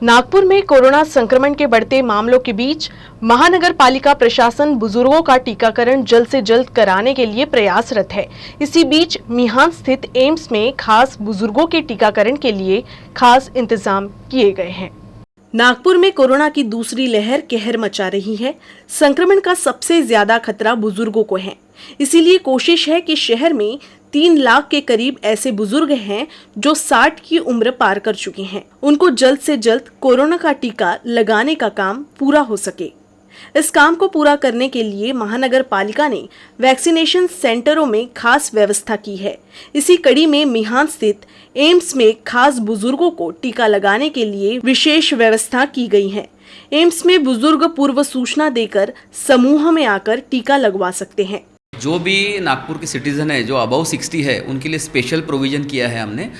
नागपुर में कोरोना संक्रमण के बढ़ते मामलों के बीच महानगर पालिका प्रशासन बुजुर्गों का टीकाकरण जल्द से जल्द कराने के लिए प्रयासरत है। इसी बीच मिहान स्थित एम्स में खास बुजुर्गों के टीकाकरण के लिए खास इंतजाम किए गए हैं। नागपुर में कोरोना की दूसरी लहर कहर मचा रही है। संक्रमण का सबसे ज्यादा खतरा बुजुर्गों को है। इसीलिए कोशिश है कि शहर में 3 लाख के करीब ऐसे बुजुर्ग हैं जो 60 की उम्र पार कर चुके हैं। उनको जल्द से जल्द कोरोना का टीका लगाने का काम पूरा हो सके। इस काम को पूरा करने के लिए महानगर पालिका ने वैक्सीनेशन सेंटरों में खास व्यवस्था की है। इसी कड़ी में मिहान स्थित एम्स में खास बुजुर्गों को टीका लगाने के लिए विशेष व्यवस्था की गई है। एम्स में बुजुर्ग पूर्व सूचना देकर समूह में आकर टीका लगवा सकते हैं। जो भी नागपुर के सिटीज़न है जो अबव 60 है उनके लिए स्पेशल प्रोविज़न किया है हमने।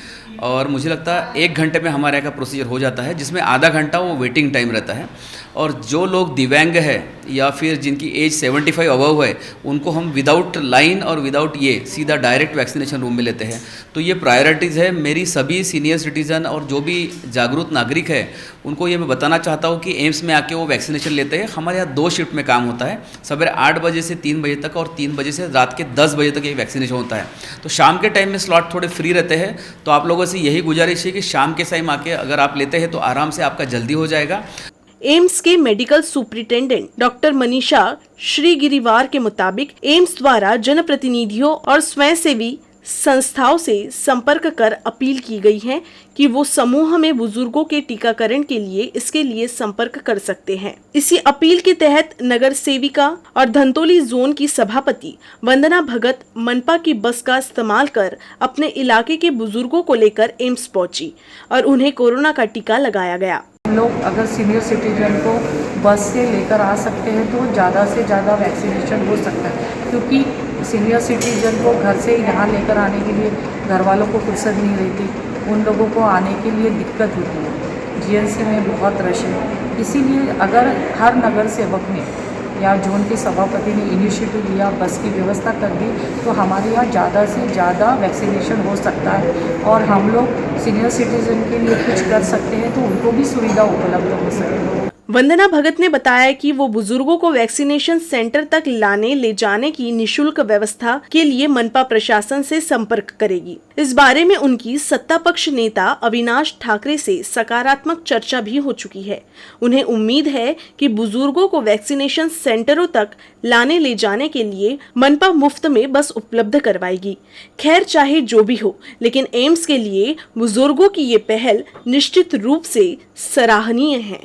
और मुझे लगता है 1 घंटे में हमारे यहाँ का प्रोसीजर हो जाता है, जिसमें आधा घंटा वो वेटिंग टाइम रहता है। और जो लोग दिव्यांग है या फिर जिनकी एज 75 अबव है उनको हम विदाउट लाइन और विदाउट ये सीधा डायरेक्ट वैक्सीनेशन रूम में लेते हैं। तो ये प्रायोरिटीज़ है मेरी सभी सीनियर सिटीज़न और जो भी जागरूक नागरिक है उनको ये मैं बताना चाहता हूँ कि एम्स में आके वो वैक्सीनेशन लेते हैं। हमारे यहाँ 2 शिफ्ट में काम होता है, सवेरे 8 बजे से 3 बजे तक और 3 बजे से रात के 10 बजे तक ये वैक्सीनेशन होता है। तो शाम के टाइम में स्लॉट थोड़े फ्री रहते हैं, तो आप लोगों से यही गुजारिश है कि शाम के टाइम आके अगर आप लेते हैं तो आराम से आपका जल्दी हो जाएगा। एम्स के मेडिकल सुपरिटेंडेंट डॉक्टर मनीषा श्रीगिरिवार के मुताबिक एम्स द्वारा जनप्रतिनिधियों और स्वयंसेवी संस्थाओं से संपर्क कर अपील की गई है कि वो समूह में बुजुर्गों के टीकाकरण के लिए इसके लिए संपर्क कर सकते हैं। इसी अपील के तहत नगर सेविका और धंतोली जोन की सभापति वंदना भगत मनपा की बस का इस्तेमाल कर अपने इलाके के बुजुर्गों को लेकर एम्स पहुंची और उन्हें कोरोना का टीका लगाया गया। लोग अगर सीनियर सिटीजन को बस से लेकर आ सकते हैं तो ज़्यादा से ज़्यादा वैक्सीनेशन हो सकता है, क्योंकि सीनियर सिटीजन को घर से यहाँ लेकर आने के लिए घर वालों को फुर्सत नहीं रहती, उन लोगों को आने के लिए दिक्कत होती है। जीएनसी में बहुत रश है, इसीलिए अगर हर नगर सेवक ने या जोन के सभापति ने इनिशिएटिव लिया, बस की व्यवस्था कर दी, तो हमारे यहाँ ज़्यादा से ज़्यादा वैक्सीनेशन हो सकता है और हम लोग सीनियर सिटीजन के लिए कुछ कर सकते हैं तो उनको भी सुविधा उपलब्ध हो सके। वंदना भगत ने बताया कि वो बुजुर्गों को वैक्सीनेशन सेंटर तक लाने ले जाने की निशुल्क व्यवस्था के लिए मनपा प्रशासन से संपर्क करेगी। इस बारे में उनकी सत्ता पक्ष नेता अविनाश ठाकरे से सकारात्मक चर्चा भी हो चुकी है। उन्हें उम्मीद है कि बुजुर्गों को वैक्सीनेशन सेंटरों तक लाने ले जाने के लिए मनपा मुफ्त में बस उपलब्ध करवाएगी। खैर चाहे जो भी हो, लेकिन एम्स के लिए बुजुर्गों की ये पहल निश्चित रूप से सराहनीय है।